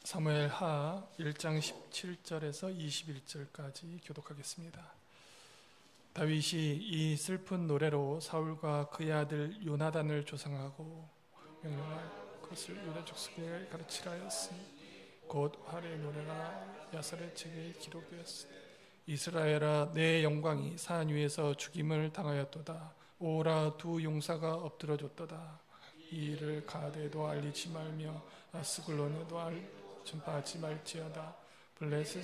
사무엘하 1장 17절에서 21절까지 교독하겠습니다. 다윗이 이 슬픈 노래로 사울과 그의 아들 요나단을 조상하고 명령할 것을 유다 족속에 가르치라 하였으니 곧 활의 노래가 야살의 책에 기록되었으니 이스라엘아 내 영광이 산 위에서 죽임을 당하였도다. 오라 두 용사가 엎드러졌도다. 이 일을 가데도 알리지 말며 아스글론에도 전파하지 말지어다. 블레셋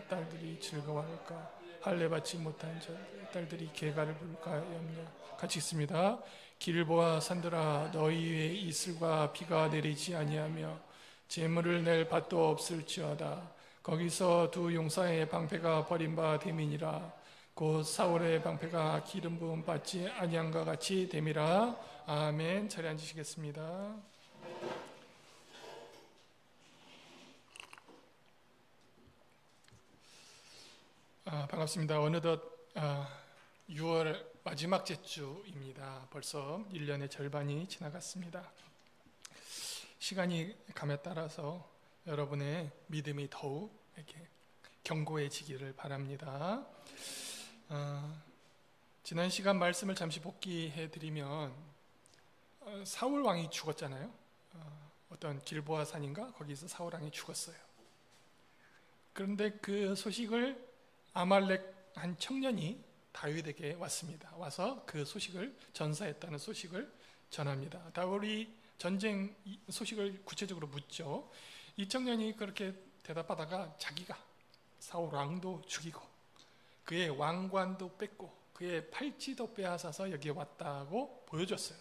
딸들이 즐거워할까? 할례 받지 못한 딸들이 개가를 부를까 염려. 같이 있습니다. 길보아 산들아 너희 위에 이슬과 비가 내리지 아니하며 재물을 낼 밭도 없을지어다. 거기서 두 용사의 방패가 버린 바 됨이니라. 곧 사울의 방패가 기름 부음 받지 아니한과 같이 됨이라. 아멘. 자리에 앉으시겠습니다. 반갑습니다. 어느덧 6월 마지막 주입니다. 벌써 1년의 절반이 지나갔습니다. 시간이 감에 따라서 여러분의 믿음이 더욱 이렇게 견고해지기를 바랍니다. 지난 시간 말씀을 잠시 복기해 드리면 사울 왕이 죽었잖아요. 어떤 길보아 산인가 거기서 사울 왕이 죽었어요. 그런데 그 소식을 아말렉 한 청년이 다윗에게 왔습니다. 와서 그 소식을 전사했다는 소식을 전합니다. 다윗이 전쟁 소식을 구체적으로 묻죠. 이 청년이 그렇게 대답하다가 자기가 사울 왕도 죽이고 그의 왕관도 뺏고 그의 팔찌도 빼앗아서 여기에 왔다고 보여줬어요.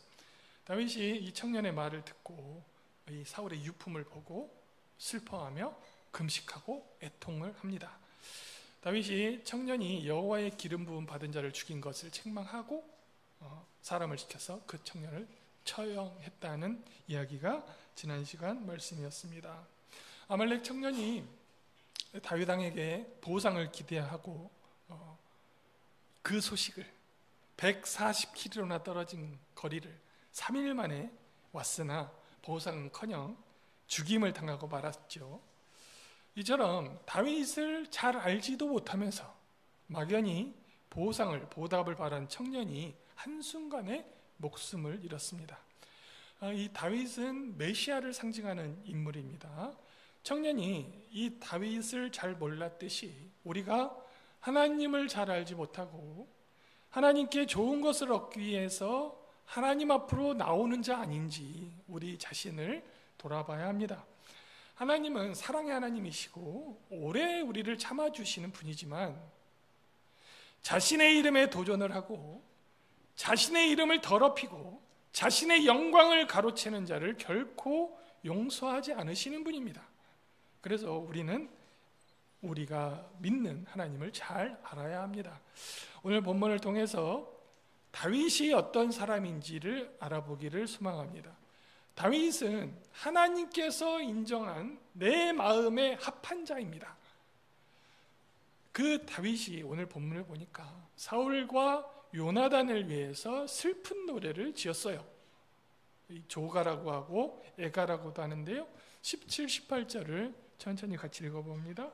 다윗이 이 청년의 말을 듣고 이 사울의 유품을 보고 슬퍼하며 금식하고 애통을 합니다. 다윗이 청년이 여호와의 기름 부음 받은 자를 죽인 것을 책망하고 사람을 시켜서 그 청년을 처형했다는 이야기가 지난 시간 말씀이었습니다. 아말렉 청년이 다윗 왕에게 보상을 기대하고 그 소식을 140km나 떨어진 거리를 3일 만에 왔으나 보상은커녕 죽임을 당하고 말았죠. 이처럼 다윗을 잘 알지도 못하면서 막연히 보답을 바란 청년이 한순간에 목숨을 잃었습니다. 이 다윗은 메시아를 상징하는 인물입니다. 청년이 이 다윗을 잘 몰랐듯이 우리가 하나님을 잘 알지 못하고 하나님께 좋은 것을 얻기 위해서 하나님 앞으로 나오는 자 아닌지 우리 자신을 돌아봐야 합니다. 하나님은 사랑의 하나님이시고 오래 우리를 참아주시는 분이지만 자신의 이름에 도전을 하고 자신의 이름을 더럽히고 자신의 영광을 가로채는 자를 결코 용서하지 않으시는 분입니다. 그래서 우리는 우리가 믿는 하나님을 잘 알아야 합니다. 오늘 본문을 통해서 다윗이 어떤 사람인지를 알아보기를 소망합니다. 다윗은 하나님께서 인정한 내 마음의 합한 자입니다. 그 다윗이 오늘 본문을 보니까 사울과 요나단을 위해서 슬픈 노래를 지었어요. 조가라고 하고 애가라고도 하는데요. 17, 18절을 천천히 같이 읽어봅니다.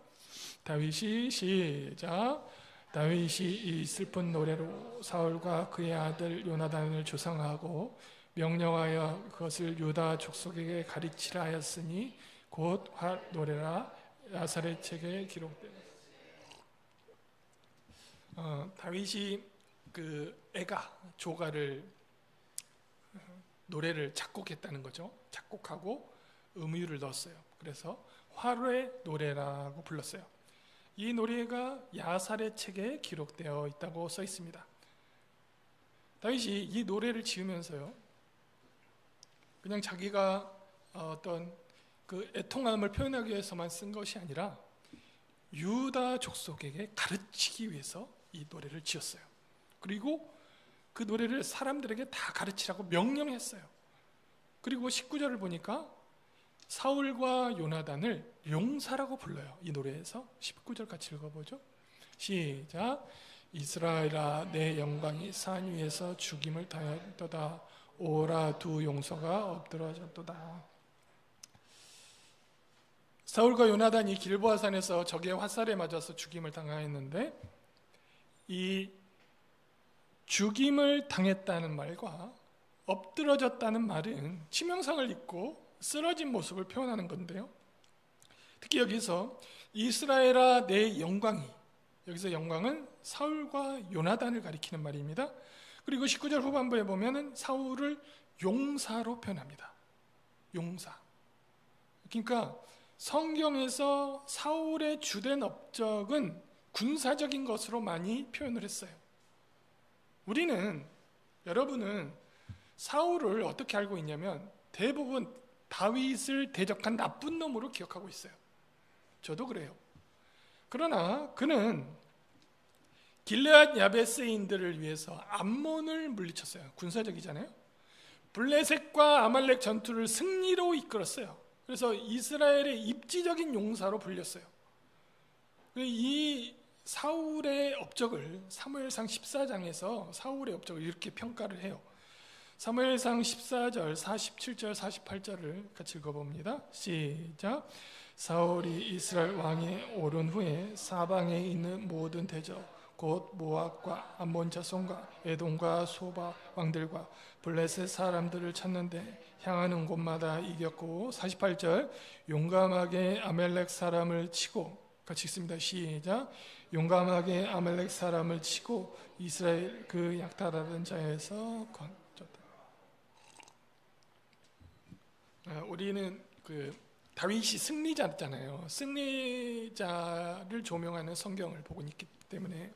다윗이 시작. 다윗이 이 슬픈 노래로 사울과 그의 아들 요나단을 조상하고 명령하여 그것을 유다 족속에게 가르치라 하였으니 곧 노래라 야살의 책에 기록되었다. 다윗이 그 애가 조가를 노래를 작곡했다는 거죠. 작곡하고 음유를 넣었어요. 그래서 화로의 노래라고 불렀어요. 이 노래가 야살의 책에 기록되어 있다고 써 있습니다. 다윗이 이 노래를 지으면서요, 그냥 자기가 어떤 그 애통함을 표현하기 위해서만 쓴 것이 아니라 유다 족속에게 가르치기 위해서 이 노래를 지었어요. 그리고 그 노래를 사람들에게 다 가르치라고 명령했어요. 그리고 19절을 보니까 사울과 요나단을 용사라고 불러요. 이 노래에서 19절 같이 읽어보죠. 시작. 이스라엘아 내 영광이 산 위에서 죽임을 당하였도다. 오라 두 용서가 엎드러졌도다. 사울과 요나단이 길보아산에서 적의 화살에 맞아서 죽임을 당하였는데, 이 죽임을 당했다는 말과 엎드러졌다는 말은 치명상을 입고 쓰러진 모습을 표현하는 건데요. 특히 여기서 이스라엘아 내 영광이, 여기서 영광은 사울과 요나단을 가리키는 말입니다. 그리고 19절 후반부에 보면은 사울을 용사로 표현합니다. 용사. 그러니까 성경에서 사울의 주된 업적은 군사적인 것으로 많이 표현을 했어요. 여러분은 사울을 어떻게 알고 있냐면 대부분 다윗을 대적한 나쁜 놈으로 기억하고 있어요. 저도 그래요. 그러나 그는 길르앗 야베스인들을 위해서 암몬을 물리쳤어요. 군사적이잖아요. 블레셋과 아말렉 전투를 승리로 이끌었어요. 그래서 이스라엘의 입지적인 용사로 불렸어요. 이 사울의 업적을 사무엘상 14장에서 사울의 업적을 이렇게 평가를 해요. 사무엘상 14절, 47절, 48절을 같이 읽어봅니다. 시작. 사울이 이스라엘 왕에 오른 후에 사방에 있는 모든 대적 곧 모압과 암몬 자손과 에돔과 소바 왕들과 블레셋 사람들을 찾는데 향하는 곳마다 이겼고, 48절 용감하게 아멜렉 사람을 치고, 같이 읽습니다. 시작. 용감하게 아멜렉 사람을 치고 이스라엘 그 약탈하던 자에서 건졌다. 우리는 다윗이 승리자잖아요. 승리자를 조명하는 성경을 보고 있기 때문에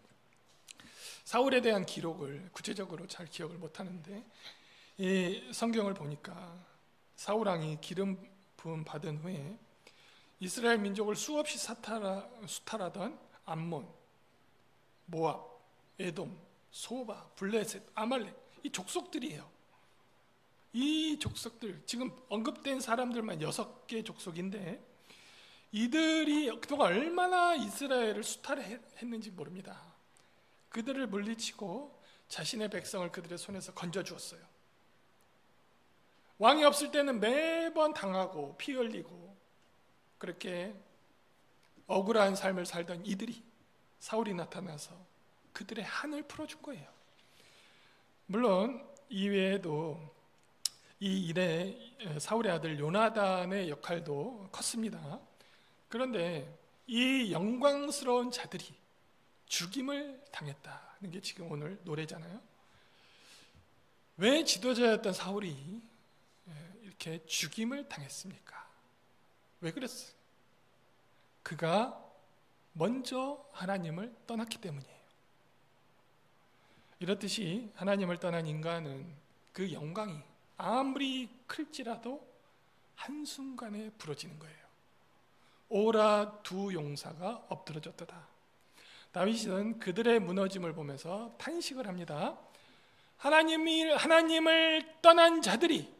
사울에 대한 기록을 구체적으로 잘 기억을 못하는데, 이 성경을 보니까 사울 왕이 기름 부음 받은 후에 이스라엘 민족을 수없이 수탈하던 암몬, 모압, 에돔, 소바, 블레셋, 아말렉, 이 족속들이에요. 이 족속들, 지금 언급된 사람들만 6개 족속인데 이들이 그동안 얼마나 이스라엘을 수탈했는지 모릅니다. 그들을 물리치고 자신의 백성을 그들의 손에서 건져주었어요. 왕이 없을 때는 매번 당하고 피 흘리고 그렇게 억울한 삶을 살던 이들이 사울이 나타나서 그들의 한을 풀어준 거예요. 물론 이외에도 이 일에 사울의 아들 요나단의 역할도 컸습니다. 그런데 이 영광스러운 자들이 죽임을 당했다는 게 지금 오늘 노래잖아요. 왜 지도자였던 사울이 이렇게 죽임을 당했습니까? 왜 그랬어요? 그가 먼저 하나님을 떠났기 때문이에요. 이렇듯이 하나님을 떠난 인간은 그 영광이 아무리 클지라도 한순간에 부러지는 거예요. 오라 두 용사가 엎드러졌도다. 다윗은 그들의 무너짐을 보면서 탄식을 합니다. 하나님을 떠난 자들이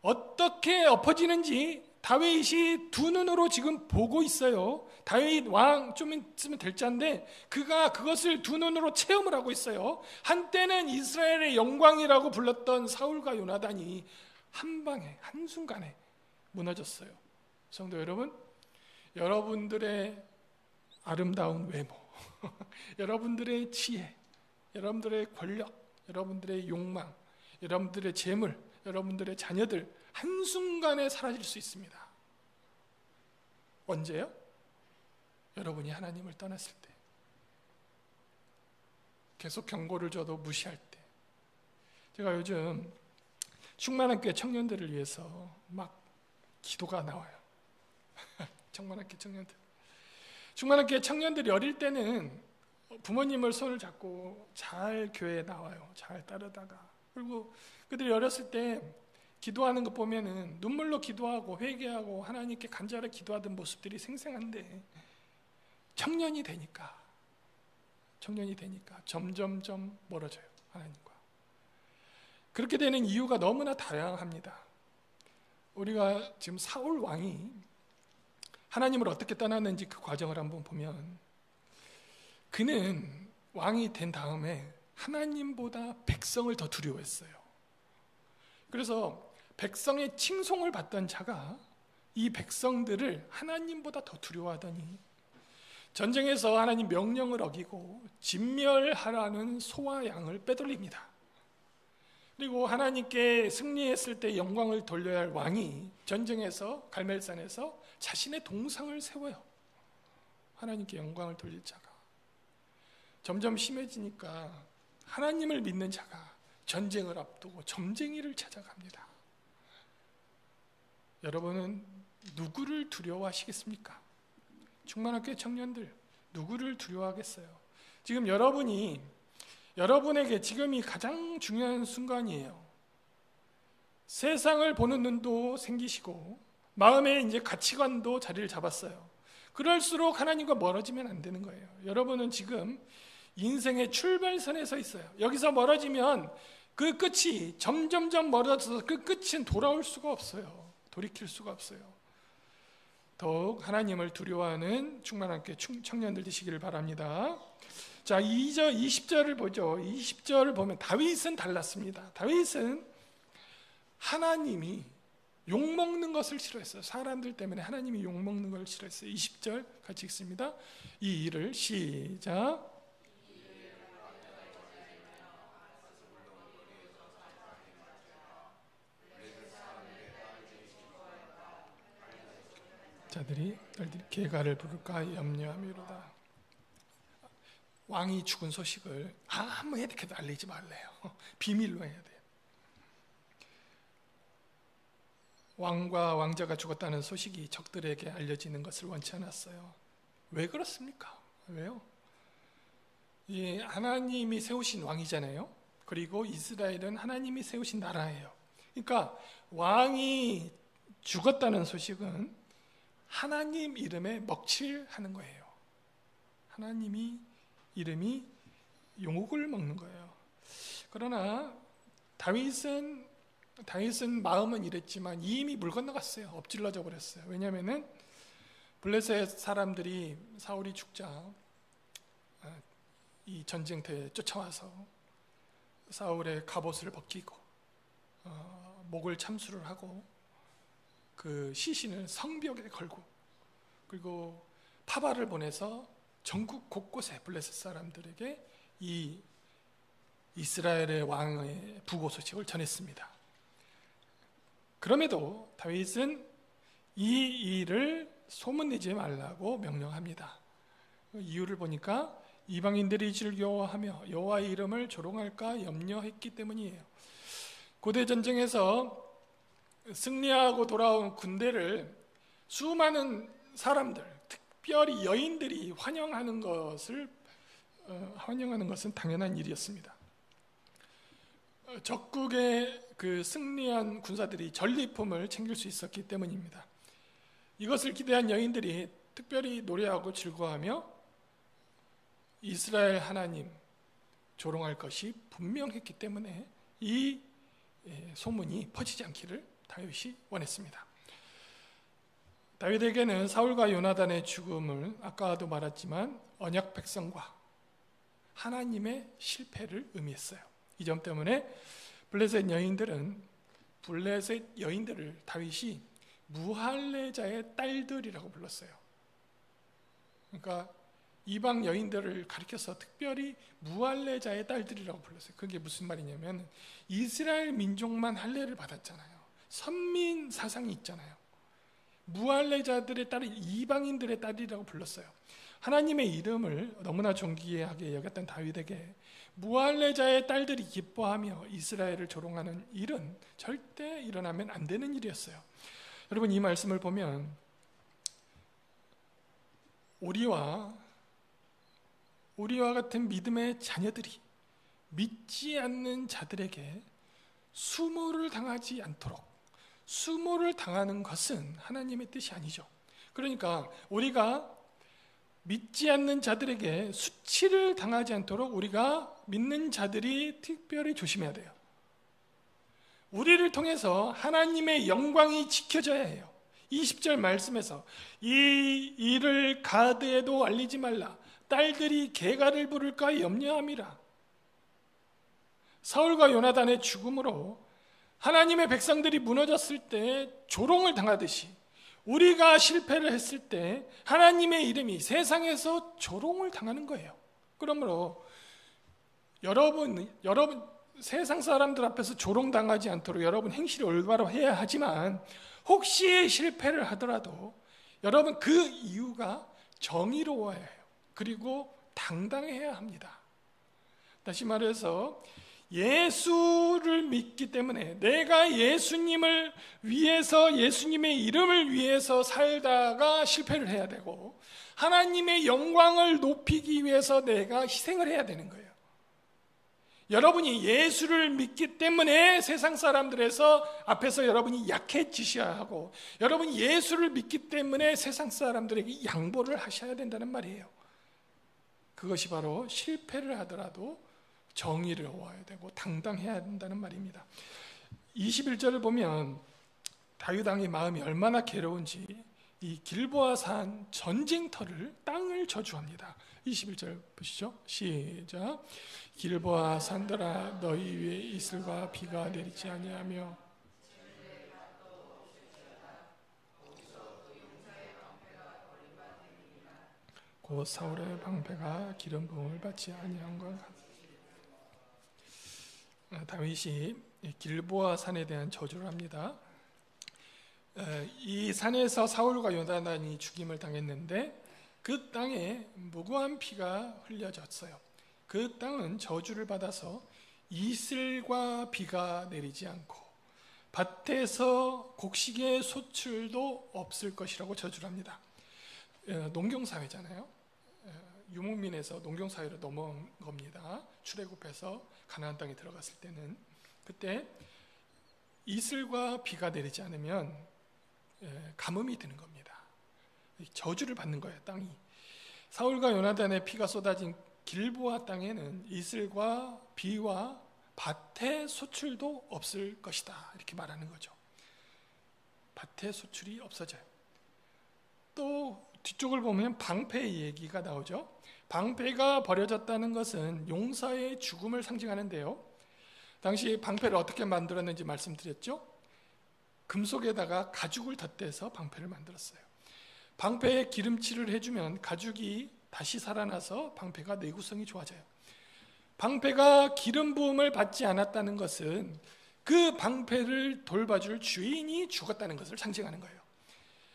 어떻게 엎어지는지 다윗이 두 눈으로 지금 보고 있어요. 다윗 왕 좀 있으면 될 자인데 그가 그것을 두 눈으로 체험을 하고 있어요. 한때는 이스라엘의 영광이라고 불렀던 사울과 요나단이 한 방에 한순간에 무너졌어요. 성도 여러분, 여러분들의 아름다운 외모, 여러분들의 지혜, 여러분들의 권력, 여러분들의 욕망, 여러분들의 재물, 여러분들의 자녀들 한순간에 사라질 수 있습니다. 언제요? 여러분이 하나님을 떠났을 때, 계속 경고를 줘도 무시할 때. 제가 요즘 충만한 교회 청년들을 위해서 막 기도가 나와요. 충만한 교회 청년들이 어릴 때는 부모님을 손을 잡고 잘 교회에 나와요. 잘 따르다가. 그리고 그들이 어렸을 때 기도하는 거 보면은 눈물로 기도하고 회개하고 하나님께 간절히 기도하던 모습들이 생생한데 청년이 되니까 점점점 멀어져요. 하나님과. 그렇게 되는 이유가 너무나 다양합니다. 우리가 지금 사울 왕이 하나님을 어떻게 떠났는지 그 과정을 한번 보면 그는 왕이 된 다음에 하나님보다 백성을 더 두려워했어요. 그래서 백성의 칭송을 받던 자가 이 백성들을 하나님보다 더 두려워하더니 전쟁에서 하나님 명령을 어기고 진멸하라는 소와 양을 빼돌립니다. 그리고 하나님께 승리했을 때 영광을 돌려야 할 왕이 전쟁에서 갈멜산에서 자신의 동상을 세워요. 하나님께 영광을 돌릴 자가. 점점 심해지니까 하나님을 믿는 자가 전쟁을 앞두고 점쟁이를 찾아갑니다. 여러분은 누구를 두려워하시겠습니까? 충만학교 청년들, 누구를 두려워하겠어요? 지금 여러분에게 지금이 가장 중요한 순간이에요. 세상을 보는 눈도 생기시고 마음의 이제 가치관도 자리를 잡았어요. 그럴수록 하나님과 멀어지면 안 되는 거예요. 여러분은 지금 인생의 출발선에 서 있어요. 여기서 멀어지면 그 끝이 점점점 멀어져서 그 끝은 돌아올 수가 없어요. 돌이킬 수가 없어요. 더욱 하나님을 두려워하는 충만하게 청년들 되시기를 바랍니다. 자, 20절을 보죠. 20절을 보면 다윗은 달랐습니다. 다윗은 하나님이 욕먹는 것을 싫어했어요. 사람들 때문에 하나님이 욕먹는 걸 싫어했어요. 20절 같이 읽습니다. 이 일을 시작. 자들이 개가를 부를까 염려함이로다. 왕이 죽은 소식을 아무 에게도 알리지 말래요. 비밀로 해야 돼요. 왕과 왕자가 죽었다는 소식이 적들에게 알려지는 것을 원치 않았어요. 왜 그렇습니까? 왜요? 이 하나님이 세우신 왕이잖아요. 그리고 이스라엘은 하나님이 세우신 나라예요. 그러니까 왕이 죽었다는 소식은 하나님 이름에 먹칠하는 거예요. 하나님이 이름이 욕을 먹는 거예요. 그러나 다윗은 마음은 이랬지만 이미 물 건너갔어요. 엎질러져 버렸어요. 왜냐하면은 블레셋 사람들이 사울이 죽자 이 전쟁터에 쫓아와서 사울의 갑옷을 벗기고 목을 참수를 하고 그 시신을 성벽에 걸고 그리고 파발을 보내서 전국 곳곳에 블레셋 사람들에게 이 이스라엘의 왕의 부고 소식을 전했습니다. 그럼에도 다윗은 이 일을 소문내지 말라고 명령합니다. 이유를 보니까 이방인들이 즐거워하며 여호와의 이름을 조롱할까 염려했기 때문이에요. 고대 전쟁에서 승리하고 돌아온 군대를 수많은 사람들, 특별히 여인들이 환영하는 것은 당연한 일이었습니다. 적국의 그 승리한 군사들이 전리품을 챙길 수 있었기 때문입니다. 이것을 기대한 여인들이 특별히 노래하고 즐거워하며 이스라엘 하나님 조롱할 것이 분명했기 때문에 이 소문이 퍼지지 않기를 다윗이 원했습니다. 다윗에게는 사울과 요나단의 죽음을 아까도 말했지만 언약 백성과 하나님의 실패를 의미했어요. 이 점 때문에 블레셋 여인들을 다윗이 무할레자의 딸들이라고 불렀어요. 그러니까 이방 여인들을 가리켜서 특별히 무할레자의 딸들이라고 불렀어요. 그게 무슨 말이냐면 이스라엘 민족만 할례를 받았잖아요. 선민 사상이 있잖아요. 무할레자들의 딸이 이방인들의 딸이라고 불렀어요. 하나님의 이름을 너무나 존귀하게 여겼던 다윗에게 무할레자의 딸들이 기뻐하며 이스라엘을 조롱하는 일은 절대 일어나면 안 되는 일이었어요. 여러분, 이 말씀을 보면 우리와 같은 믿음의 자녀들이 믿지 않는 자들에게 수모를 당하지 않도록, 수모를 당하는 것은 하나님의 뜻이 아니죠. 그러니까 우리가 믿지 않는 자들에게 수치를 당하지 않도록 우리가 믿는 자들이 특별히 조심해야 돼요. 우리를 통해서 하나님의 영광이 지켜져야 해요. 20절 말씀에서 이 일을 가드에도 알리지 말라. 딸들이 개가를 부를까 염려함이라. 사울과 요나단의 죽음으로 하나님의 백성들이 무너졌을 때 조롱을 당하듯이 우리가 실패를 했을 때 하나님의 이름이 세상에서 조롱을 당하는 거예요. 그러므로 여러분 세상 사람들 앞에서 조롱당하지 않도록 여러분 행실을 올바로 해야 하지만, 혹시 실패를 하더라도 여러분 그 이유가 정의로워야 해요. 그리고 당당해야 합니다. 다시 말해서 예수를 믿기 때문에 내가 예수님을 위해서, 예수님의 이름을 위해서 살다가 실패를 해야 되고, 하나님의 영광을 높이기 위해서 내가 희생을 해야 되는 거예요. 여러분이 예수를 믿기 때문에 세상 사람들에서 앞에서 여러분이 약해지셔야 하고, 여러분이 예수를 믿기 때문에 세상 사람들에게 양보를 하셔야 된다는 말이에요. 그것이 바로 실패를 하더라도 정의로워야 되고 당당해야 된다는 말입니다. 21절을 보면 다윗 왕의 마음이 얼마나 괴로운지 이 길보아 산 전쟁터를, 땅을 저주합니다. 21절 보시죠. 시작. 길보아 산들아 너희 위에 이슬과 비가 내리지 아니하며 곧 사울의 방패가 기름 부음을 받지 아니한 것 같다. 다윗이 길보아 산에 대한 저주를 합니다. 이 산에서 사울과 요나단이 죽임을 당했는데 그 땅에 무고한 피가 흘려졌어요. 그 땅은 저주를 받아서 이슬과 비가 내리지 않고 밭에서 곡식의 소출도 없을 것이라고 저주를 합니다. 농경사회잖아요. 유목민에서 농경사회로 넘어온 겁니다. 출애굽해서 가나안 땅에 들어갔을 때는, 그때 이슬과 비가 내리지 않으면 가뭄이 드는 겁니다. 저주를 받는 거예요, 땅이. 사울과 요나단의 피가 쏟아진 길보아 땅에는 이슬과 비와 밭의 소출도 없을 것이다, 이렇게 말하는 거죠. 밭의 소출이 없어져요. 또 뒤쪽을 보면 방패의 얘기가 나오죠. 방패가 버려졌다는 것은 용사의 죽음을 상징하는데요, 당시 방패를 어떻게 만들었는지 말씀드렸죠. 금속에다가 가죽을 덧대서 방패를 만들었어요. 방패에 기름칠을 해주면 가죽이 다시 살아나서 방패가 내구성이 좋아져요. 방패가 기름 부음을 받지 않았다는 것은 그 방패를 돌봐줄 주인이 죽었다는 것을 상징하는 거예요.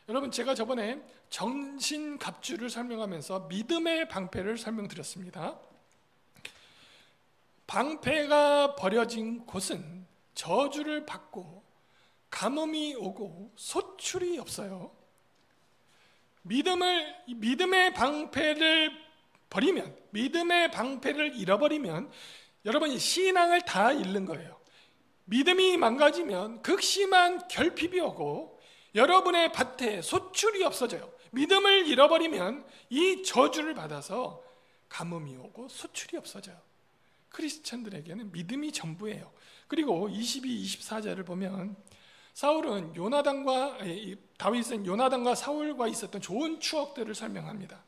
여러분, 제가 저번에 정신갑주를 설명하면서 믿음의 방패를 설명드렸습니다. 방패가 버려진 곳은 저주를 받고 가뭄이 오고 소출이 없어요. 믿음의 방패를 버리면, 믿음의 방패를 잃어버리면 여러분이 신앙을 다 잃는 거예요. 믿음이 망가지면 극심한 결핍이 오고 여러분의 밭에 소출이 없어져요. 믿음을 잃어버리면 이 저주를 받아서 가뭄이 오고 소출이 없어져요. 크리스천들에게는 믿음이 전부예요. 그리고 22, 24절을 보면 다윗은 요나단과 사울과 있었던 좋은 추억들을 설명합니다.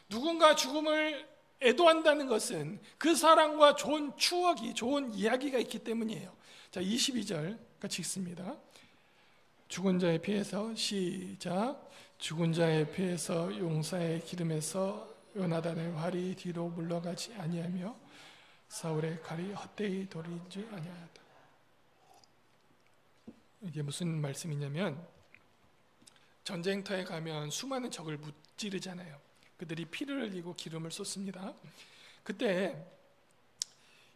누군가 죽음을 애도한다는 것은 그 사람과 좋은 추억이, 좋은 이야기가 있기 때문이에요. 자, 22절 같이 읽습니다. 죽은 자의 피에서, 시작. 죽은 자의 피에서 용사의 기름에서 요나단의 활이 뒤로 물러가지 아니하며 사울의 칼이 헛되이 돌이지 아니하였다. 이게 무슨 말씀이냐면, 전쟁터에 가면 수많은 적을 무찌르잖아요. 그들이 피를 흘리고 기름을 쏟습니다. 그때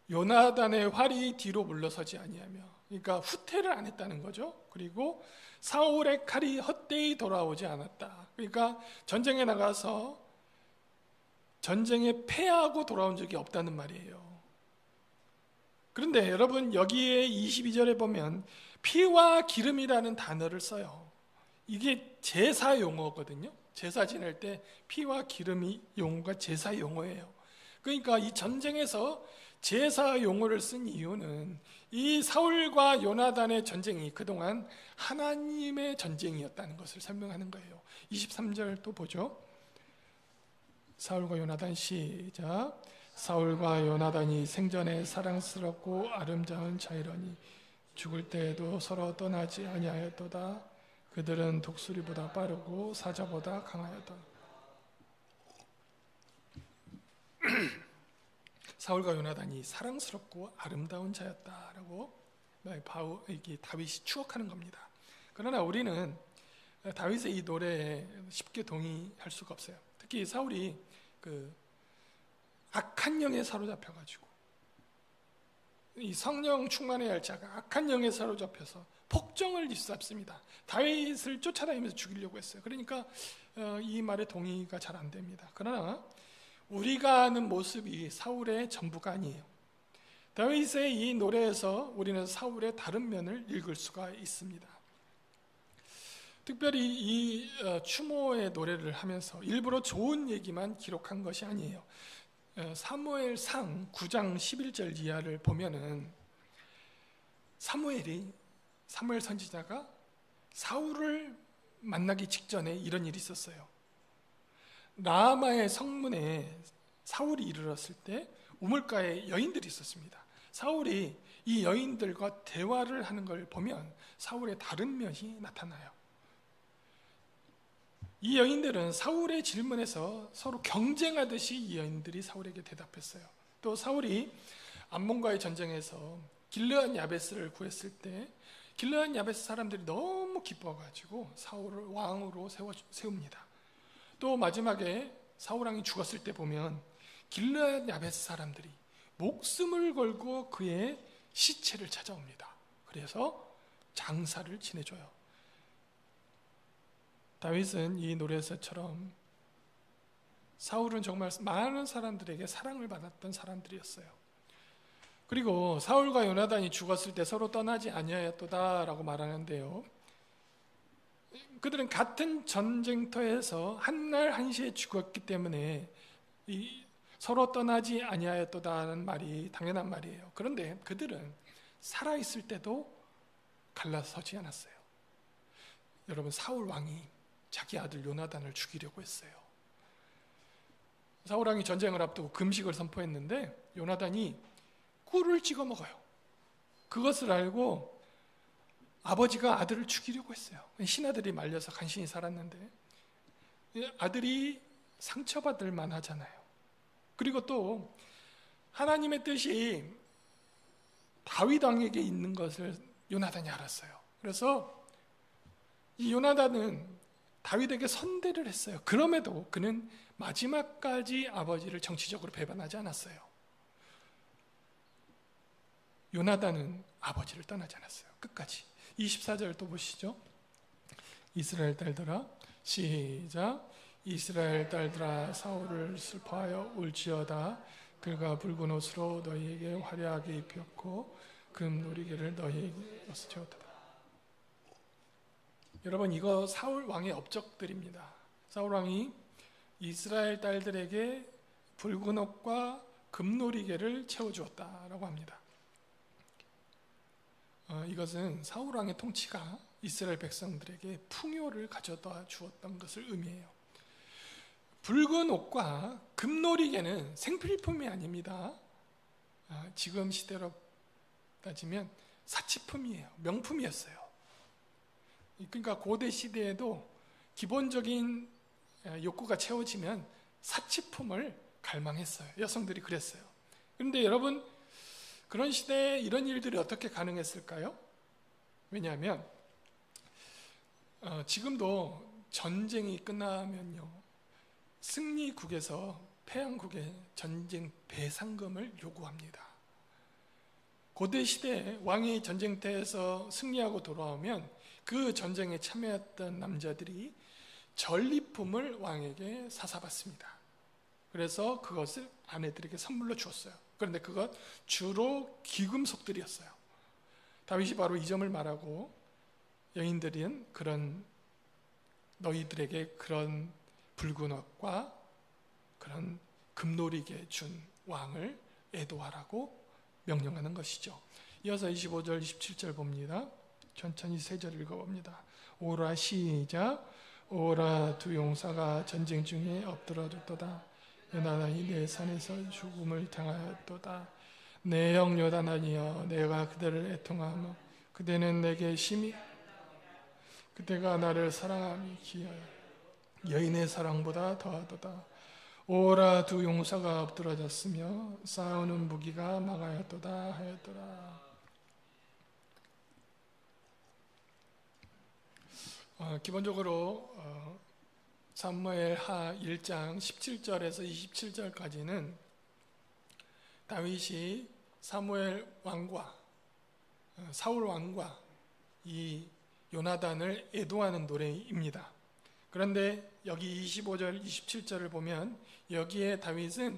요나단의 활이 뒤로 물러서지 아니하며, 그러니까 후퇴를 안 했다는 거죠. 그리고 사울의 칼이 헛되이 돌아오지 않았다. 그러니까 전쟁에 나가서 전쟁에 패하고 돌아온 적이 없다는 말이에요. 그런데 여러분, 여기에 22절에 보면 피와 기름이라는 단어를 써요. 이게 제사 용어거든요. 제사 지낼 때 피와 기름이 용어가 제사 용어예요. 그러니까 이 전쟁에서 제사 용어를 쓴 이유는 이 사울과 요나단의 전쟁이 그동안 하나님의 전쟁이었다는 것을 설명하는 거예요. 23절 또 보죠. 사울과 요나단, 시작. 사울과 요나단이 생전에 사랑스럽고 아름다운 자이러니 죽을 때에도 서로 떠나지 아니하였도다. 그들은 독수리보다 빠르고 사자보다 강하였다. 사울과 요나단이 사랑스럽고 아름다운 자였다라고 다윗이 추억하는 겁니다. 그러나 우리는 다윗의 이 노래에 쉽게 동의할 수가 없어요. 특히 사울이 그 악한 영에 사로잡혀가지고 이 성령 충만해야 할 자가 악한 영에 사로잡혀서 폭정을 일삼습니다. 다윗을 쫓아다니면서 죽이려고 했어요. 그러니까 이 말에 동의가 잘 안 됩니다. 그러나 우리가 아는 모습이 사울의 전부가 아니에요. 다윗의 이 노래에서 우리는 사울의 다른 면을 읽을 수가 있습니다. 특별히 이 추모의 노래를 하면서 일부러 좋은 얘기만 기록한 것이 아니에요. 사무엘상 9장 11절 이하를 보면은 사무엘 선지자가 사울을 만나기 직전에 이런 일이 있었어요. 라마의 성문에 사울이 이르렀을 때 우물가에 여인들이 있었습니다. 사울이 이 여인들과 대화를 하는 걸 보면 사울의 다른 면이 나타나요. 이 여인들은 사울의 질문에서 서로 경쟁하듯이 이 여인들이 사울에게 대답했어요. 또 사울이 암몬과의 전쟁에서 길르앗 야베스를 구했을 때 길르앗 야베스 사람들이 너무 기뻐가지고 사울을 왕으로 세웁니다. 또 마지막에 사울 왕이 죽었을 때 보면 길르앗 야베스 사람들이 목숨을 걸고 그의 시체를 찾아옵니다. 그래서 장사를 지내줘요. 다윗은 이 노래에서처럼 사울은 정말 많은 사람들에게 사랑을 받았던 사람들이었어요. 그리고 사울과 요나단이 죽었을 때 서로 떠나지 아니하였도다라고 말하는데요. 그들은 같은 전쟁터에서 한날 한시에 죽었기 때문에 서로 떠나지 아니하였도다는 말이 당연한 말이에요. 그런데 그들은 살아있을 때도 갈라서지 않았어요. 여러분, 사울 왕이 자기 아들 요나단을 죽이려고 했어요. 사울 왕이 전쟁을 앞두고 금식을 선포했는데 요나단이 꿀을 찍어 먹어요. 그것을 알고 아버지가 아들을 죽이려고 했어요. 신하들이 말려서 간신히 살았는데 아들이 상처받을 만하잖아요. 그리고 또 하나님의 뜻이 다윗 왕에게 있는 것을 요나단이 알았어요. 그래서 이 요나단은 다윗에게 선대를 했어요. 그럼에도 그는 마지막까지 아버지를 정치적으로 배반하지 않았어요. 요나단은 아버지를 떠나지 않았어요. 끝까지. 24절 또 보시죠. 이스라엘 딸들아, 시작. 이스라엘 딸들아, 사울을 슬퍼하여 울지어다. 그가 붉은 옷으로 너희에게 화려하게 입혔고 금놀이개를 너희에게 채웠다. 여러분, 이거 사울 왕의 업적들입니다. 사울 왕이 이스라엘 딸들에게 붉은 옷과 금놀이개를 채워주었다라고 합니다. 이것은 사울 왕의 통치가 이스라엘 백성들에게 풍요를 가져다 주었던 것을 의미해요. 붉은 옷과 금놀이개는 생필품이 아닙니다. 지금 시대로 따지면 사치품이에요. 명품이었어요. 그러니까 고대 시대에도 기본적인 욕구가 채워지면 사치품을 갈망했어요. 여성들이 그랬어요. 그런데 여러분, 그런 시대에 이런 일들이 어떻게 가능했을까요? 왜냐하면 지금도 전쟁이 끝나면요, 승리국에서 패왕국에 전쟁 배상금을 요구합니다. 고대 시대 왕이 전쟁터에서 승리하고 돌아오면 그 전쟁에 참여했던 남자들이 전리품을 왕에게 사사받습니다. 그래서 그것을 아내들에게 선물로 주었어요. 그런데 그것 주로 귀금속들이었어요. 다윗이 바로 이 점을 말하고 여인들은 너희들에게 그런 붉은 옷과 그런 금놀이개 준 왕을 애도하라고 명령하는 것이죠. 이어서 25절, 27절 봅니다. 천천히 세 절 읽어봅니다. 오라, 시작. 오라, 두 용사가 전쟁 중에 엎드러졌도다. 요나단이 내 산에서 죽음을 당하였도다. 내 형 요나단이여, 내가 그대를 애통하며 그대는 내게 심히 그대가 나를 사랑함이 기하여 여인의 사랑보다 더하도다. 오라 두 용사가 엎드러졌으며 싸우는 무기가 망하였도다 하였더라. 기본적으로 사무엘하 1장 17절에서 27절까지는 다윗이 사무엘 왕과 사울 왕과 이 요나단을 애도하는 노래입니다. 그런데 여기 25절, 27절을 보면 여기에 다윗은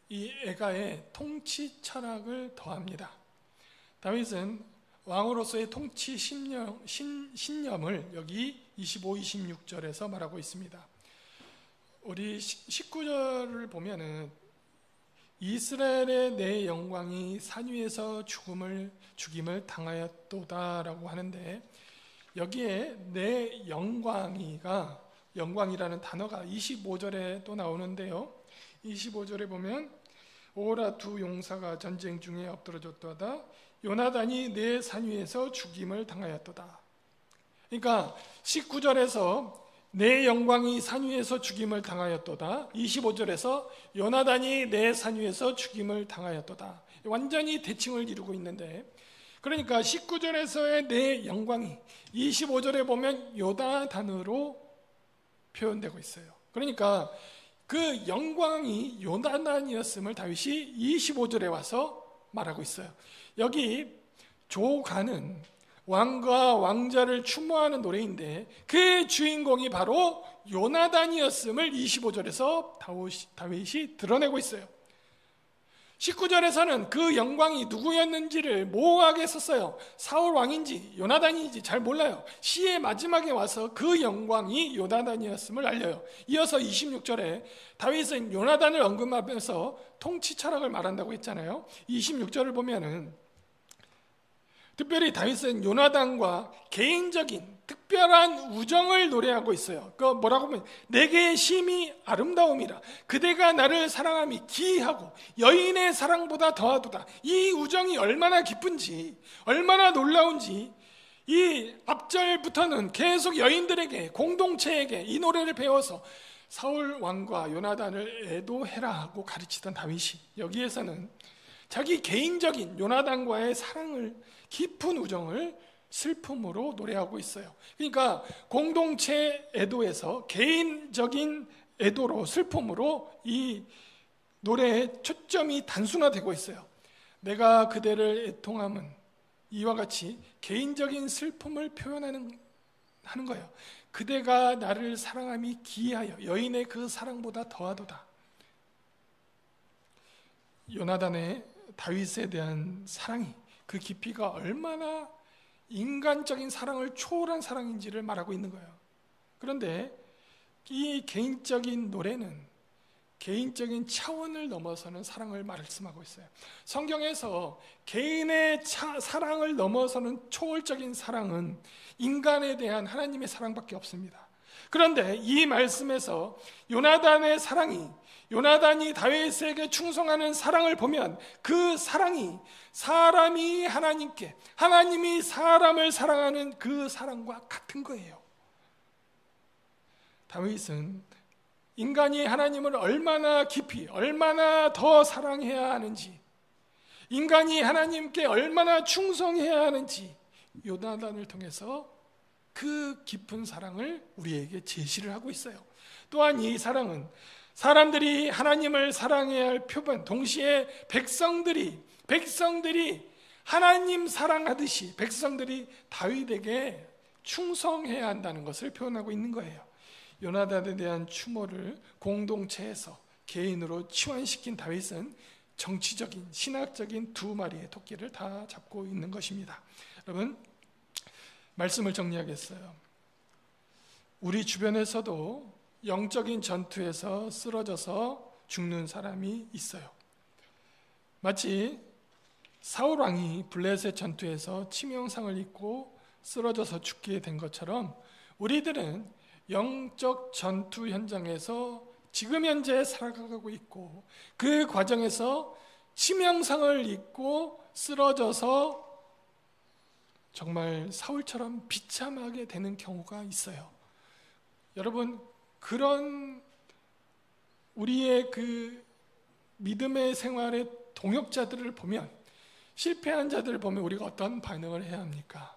이 애가의 통치 철학을 더합니다. 다윗은 왕으로서의 통치 신념을 여기 25, 26절에서 말하고 있습니다. 우리 19절을 보면은 이스라엘의 내 영광이 산 위에서 죽임을 당하였도다라고 하는데, 여기에 내 영광이라는 단어가 25절에 또 나오는데요. 25절에 보면 오라 두 용사가 전쟁 중에 엎드러졌도다. 요나단이 내 산 위에서 죽임을 당하였도다. 그러니까 19절에서 내 영광이 산 위에서 죽임을 당하였도다. 25절에서 요나단이 내 산 위에서 죽임을 당하였도다. 완전히 대칭을 이루고 있는데, 그러니까 19절에서의 내 영광이 25절에 보면 요나단으로 표현되고 있어요. 그러니까 그 영광이 요나단이었음을 다윗이 25절에 와서 말하고 있어요. 여기 조가는 왕과 왕자를 추모하는 노래인데 그 주인공이 바로 요나단이었음을 25절에서 다윗이 드러내고 있어요. 19절에서는 그 영광이 누구였는지를 모호하게 썼어요. 사울 왕인지 요나단인지 잘 몰라요. 시의 마지막에 와서 그 영광이 요나단이었음을 알려요. 이어서 26절에 다윗은 요나단을 언급하면서 통치 철학을 말한다고 했잖아요. 26절을 보면은 특별히 다윗은 요나단과 개인적인 특별한 우정을 노래하고 있어요. 그 뭐라고 하면 내게 심히 아름다움이라 그대가 나를 사랑함이 기이하고 여인의 사랑보다 더하도다. 이 우정이 얼마나 깊은지 얼마나 놀라운지 이 앞절부터는 계속 여인들에게 공동체에게 이 노래를 배워서 사울 왕과 요나단을 애도해라 하고 가르치던 다윗이 여기에서는 자기 개인적인 요나단과의 사랑을 깊은 우정을 슬픔으로 노래하고 있어요. 그러니까 공동체 애도에서 개인적인 애도로 슬픔으로 이 노래의 초점이 단순화되고 있어요. 내가 그대를 애통함은 이와 같이 개인적인 슬픔을 표현하는 거예요. 그대가 나를 사랑함이 기이하여 여인의 그 사랑보다 더하도다. 요나단의 다윗에 대한 사랑이 그 깊이가 얼마나 인간적인 사랑을 초월한 사랑인지를 말하고 있는 거예요. 그런데 이 개인적인 노래는 개인적인 차원을 넘어서는 사랑을 말씀하고 있어요. 성경에서 개인의 사랑을 넘어서는 초월적인 사랑은 인간에 대한 하나님의 사랑밖에 없습니다. 그런데 이 말씀에서 요나단의 사랑이 요나단이 다윗에게 충성하는 사랑을 보면 그 사랑이 사람이 하나님께 하나님이 사람을 사랑하는 그 사랑과 같은 거예요. 다윗은 인간이 하나님을 얼마나 깊이 얼마나 더 사랑해야 하는지 인간이 하나님께 얼마나 충성해야 하는지 요나단을 통해서 그 깊은 사랑을 우리에게 제시를 하고 있어요. 또한 이 사랑은 사람들이 하나님을 사랑해야 할 표본, 동시에 백성들이 하나님 사랑하듯이 백성들이 다윗에게 충성해야 한다는 것을 표현하고 있는 거예요. 요나단에 대한 추모를 공동체에서 개인으로 치환시킨 다윗은 정치적인, 신학적인 두 마리의 토끼를 다 잡고 있는 것입니다. 여러분, 말씀을 정리하겠어요. 우리 주변에서도 영적인 전투에서 쓰러져서 죽는 사람이 있어요. 마치 사울 왕이 블레셋 전투에서 치명상을 입고 쓰러져서 죽게 된 것처럼 우리들은 영적 전투 현장에서 지금 현재 살아가고 있고 그 과정에서 치명상을 입고 쓰러져서 정말 사울처럼 비참하게 되는 경우가 있어요. 여러분, 그런 우리의 그 믿음의 생활의 동역자들을 보면, 실패한 자들을 보면 우리가 어떤 반응을 해야 합니까?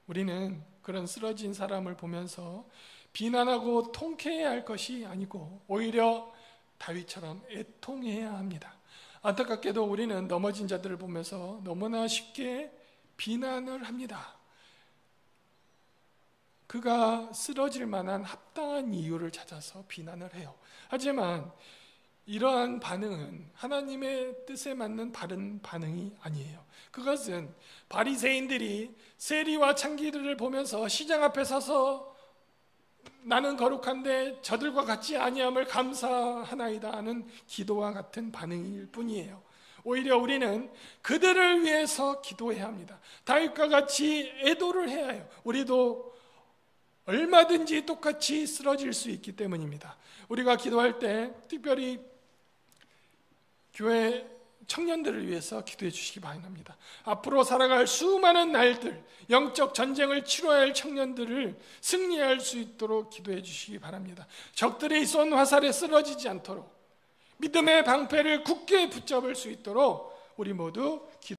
우리는 그런 쓰러진 사람을 보면서 비난하고 통쾌해야 할 것이 아니고 오히려 다윗처럼 애통해야 합니다. 안타깝게도 우리는 넘어진 자들을 보면서 너무나 쉽게 비난을 합니다. 그가 쓰러질 만한 합당한 이유를 찾아서 비난을 해요. 하지만 이러한 반응은 하나님의 뜻에 맞는 바른 반응이 아니에요. 그것은 바리새인들이 세리와 창기들을 보면서 시장 앞에 서서 나는 거룩한데 저들과 같지 아니함을 감사하나이다 하는 기도와 같은 반응일 뿐이에요. 오히려 우리는 그들을 위해서 기도해야 합니다. 다윗과 같이 애도를 해야 해요. 우리도 얼마든지 똑같이 쓰러질 수 있기 때문입니다. 우리가 기도할 때 특별히 교회 청년들을 위해서 기도해 주시기 바랍니다. 앞으로 살아갈 수많은 날들, 영적 전쟁을 치러야 할 청년들을 승리할 수 있도록 기도해 주시기 바랍니다. 적들의 쏜 화살에 쓰러지지 않도록 믿음의 방패를 굳게 붙잡을 수 있도록 우리 모두